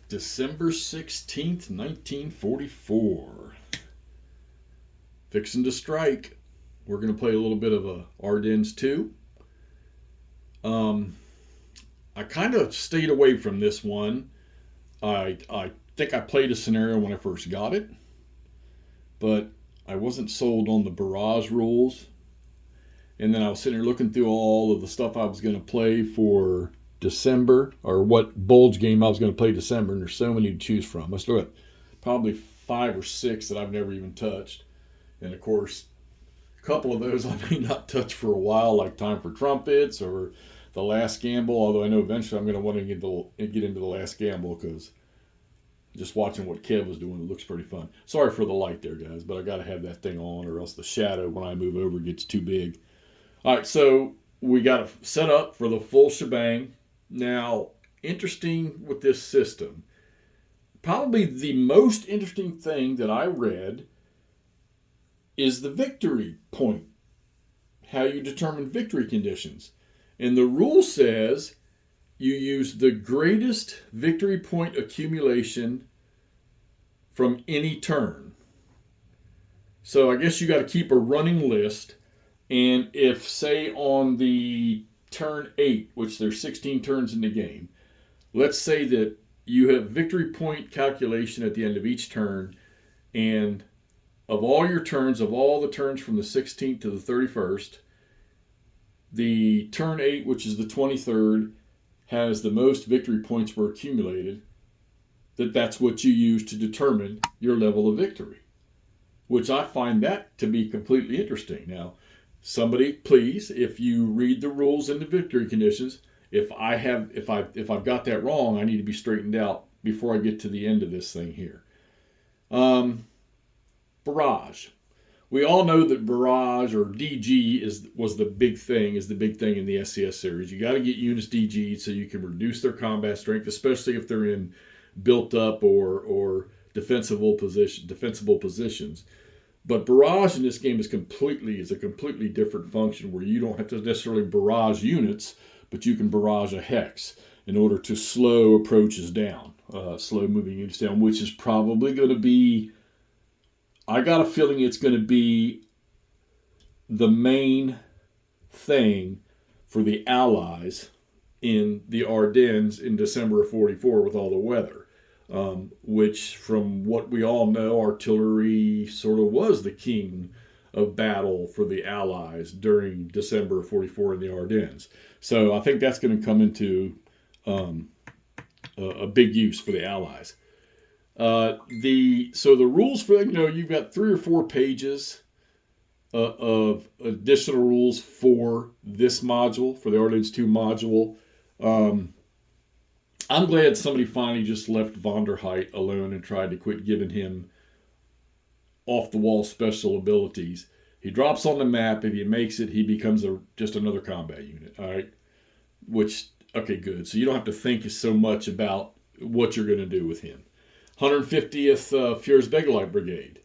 December 16th, 1944. Fixing to strike. We're going to play a little bit of a Ardennes II. I kind of stayed away from this one. I think I played a scenario when I first got it, but I wasn't sold on the barrage rules. And then I was sitting here looking through all of the stuff I was going to play for December, or what bulge game I was going to play December, and there's so many to choose from. I still got probably 5 or 6 that I've never even touched. And of course, a couple of those I may not touch for a while, like Time for Trumpets or The Last Gamble, although I know eventually I'm going to want to get into The Last Gamble, because just watching what Kev was doing, it looks pretty fun. Sorry for the light there, guys, but I got to have that thing on, or else the shadow when I move over gets too big. All right, so we got to set up for the full shebang. Now, interesting with this system, probably the most interesting thing that I read is the victory point, how you determine victory conditions. And the rule says you use the greatest victory point accumulation from any turn. So I guess you got to keep a running list. And if, say, on the turn 8, which there's 16 turns in the game, let's say that you have victory point calculation at the end of each turn, and of all your turns, of all the turns from the 16th to the 31st, the turn 8, which is the 23rd, has the most victory points were accumulated, that's what you use to determine your level of victory, which I find that to be completely interesting. Now, somebody, please, if you read the rules and the victory conditions, if I've got that wrong, I need to be straightened out before I get to the end of this thing here. Barrage. We all know that barrage, or DG, is the big thing in the SCS series. You got to get units DG'd so you can reduce their combat strength, especially if they're in built up or defensible positions. But barrage in this game is a completely different function, where you don't have to necessarily barrage units, but you can barrage a hex in order to slow approaches down, slow moving units down, which is probably going to be, I got a feeling it's going to be the main thing for the Allies in the Ardennes in December of 44 with all the weather. Which, from what we all know, artillery sort of was the king of battle for the Allies during December of 44 in the Ardennes. So I think that's going to come into a big use for the Allies. The rules for, you've got 3 or 4 pages of additional rules for this module, for the Ardennes II module. I'm glad somebody finally just left Von der Heit alone and tried to quit giving him off-the-wall special abilities. He drops on the map. If he makes it, he becomes just another combat unit. All right? Which, okay, good. So you don't have to think so much about what you're going to do with him. 150th Führersbegelite Brigade.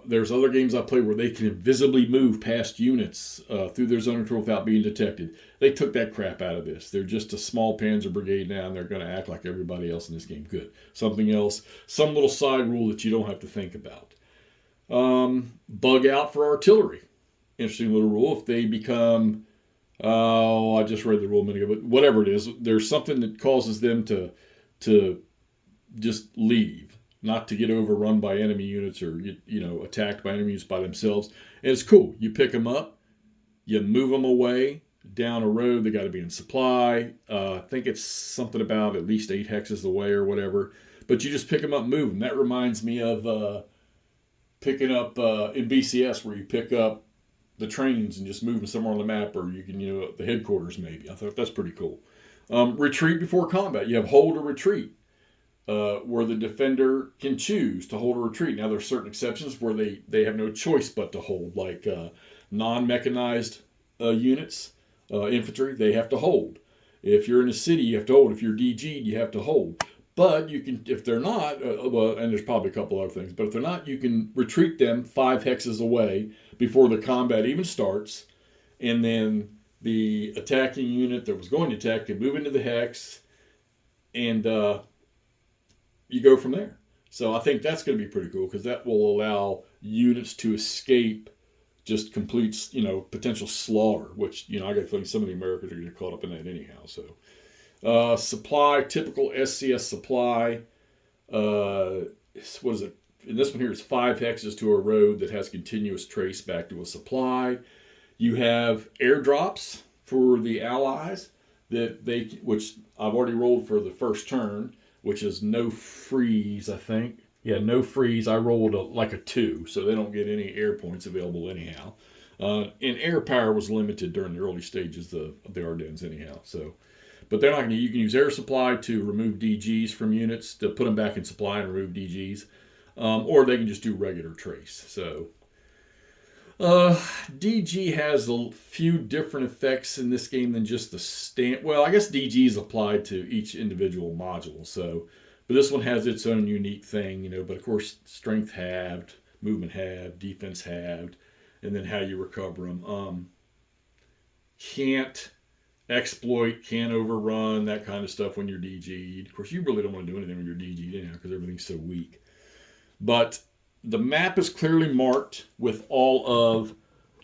There's other games I play where they can invisibly move past units through their zone control without being detected. They took that crap out of this. They're just a small panzer brigade now, and they're going to act like everybody else in this game. Good. Something else, some little side rule that you don't have to think about. Bug out for artillery. Interesting little rule. If they become, I just read the rule a minute ago, but whatever it is, there's something that causes them to just leave. Not to get overrun by enemy units or attacked by enemy units by themselves. And it's cool. You pick them up, you move them away down a road. They got to be in supply. I think it's something about at least 8 hexes away or whatever. But you just pick them up, move them. That reminds me of picking up in BCS, where you pick up the trains and just move them somewhere on the map, or you can the headquarters maybe. I thought that's pretty cool. Retreat before combat. You have hold or retreat. Where the defender can choose to hold or retreat. Now, there's certain exceptions where they have no choice but to hold, like non-mechanized units, infantry, they have to hold. If you're in a city, you have to hold. If you're DG'd, you have to hold. But you can, if they're not, and there's probably a couple other things, but if they're not, you can retreat them 5 hexes away before the combat even starts, and then the attacking unit that was going to attack can move into the hex and you go from there. So I think that's going to be pretty cool because that will allow units to escape just complete, potential slaughter, which, I got a feeling some of the Americans are going to get caught up in that anyhow. So, supply, typical SCS supply. What is it? In this one here, it's 5 hexes to a road that has continuous trace back to a supply. You have airdrops for the allies which I've already rolled for the first turn, which is no freeze, I think. Yeah, no freeze. I rolled a 2, so they don't get any air points available anyhow. And air power was limited during the early stages of the Ardennes anyhow. So, but they're not going to. You can use air supply to remove DGs from units, to put them back in supply and remove DGs, or they can just do regular trace. So, DG has a few different effects in this game than just the Well, I guess DG is applied to each individual module. So, but this one has its own unique thing, But of course, strength halved, movement halved, defense halved, and then how you recover them. Can't exploit, can't overrun, that kind of stuff when you're DG'd. Of course, you really don't want to do anything when you're DG'd anyhow because everything's so weak. But the map is clearly marked with all of,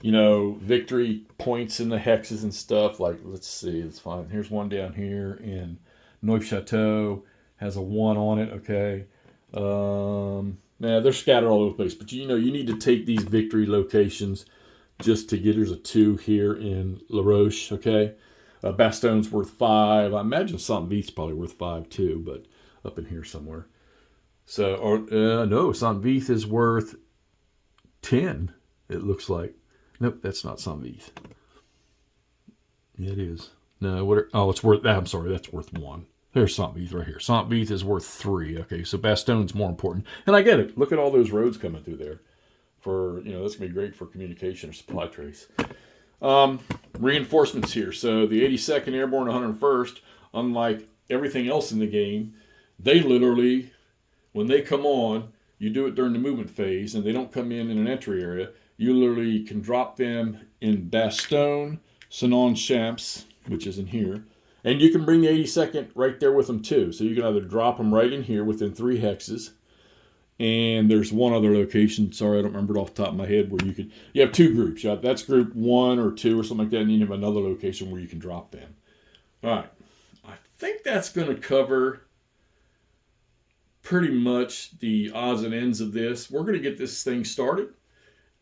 victory points in the hexes and stuff. Like, let's see, let's find. Here's one down here in Neufchâteau. Has a 1 on it, okay. They're scattered all over the place. But, you need to take these victory locations just to get. There's a 2 here in La Roche, okay. Baston's worth 5. I imagine Saint-Vith's probably worth 5 too, but up in here somewhere. So, no, Saint-Vith is worth 10, it looks like. Nope, that's not Saint-Vith. Yeah, it is. No, it's worth, I'm sorry, that's worth 1. There's Saint-Vith right here. Saint-Vith is worth 3. Okay, so Baston's more important. And I get it. Look at all those roads coming through there. That's going to be great for communication or supply trace. Reinforcements here. So the 82nd Airborne 101st, unlike everything else in the game, they literally, when they come on, you do it during the movement phase, and they don't come in an entry area. You literally can drop them in Bastogne, Senon-Champs, which is in here, and you can bring the 82nd right there with them too. So you can either drop them right in here within 3 hexes, and there's one other location, sorry, I don't remember it off the top of my head, where you have 2 groups. That's group 1 or 2 or something like that, and you have another location where you can drop them. All right, I think that's going to cover pretty much the odds and ends of this. We're going to get this thing started,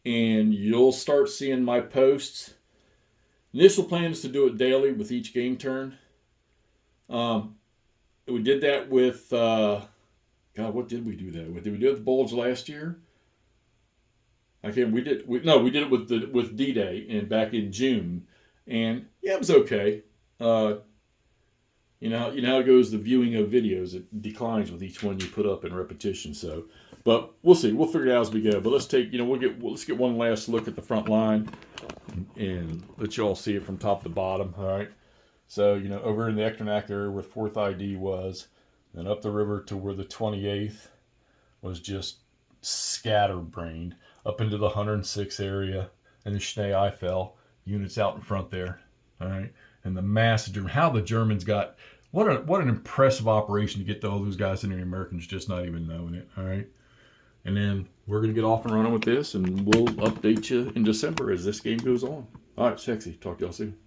and you'll start seeing my posts. Initial plan is to do it daily with each game turn. We did that with, what did we do that with? Did we do it with Bulge last year? We did it with D-Day and back in June, and yeah, it was okay. You know how it goes. The viewing of videos, it declines with each one you put up in repetition. So, but we'll see. We'll figure it out as we go. But let's get one last look at the front line and let you all see it from top to bottom. All right. So over in the Echternach area where 4th ID was, and up the river to where the 28th was just scatterbrained, up into the 106 area and the Schnee Eifel units out in front there. All right. And the massive, how the Germans got, what an impressive operation to get all those guys in there. The Americans just not even knowing it. All right. And then we're going to get off and running with this, and we'll update you in December as this game goes on. All right, sexy. Talk to y'all soon.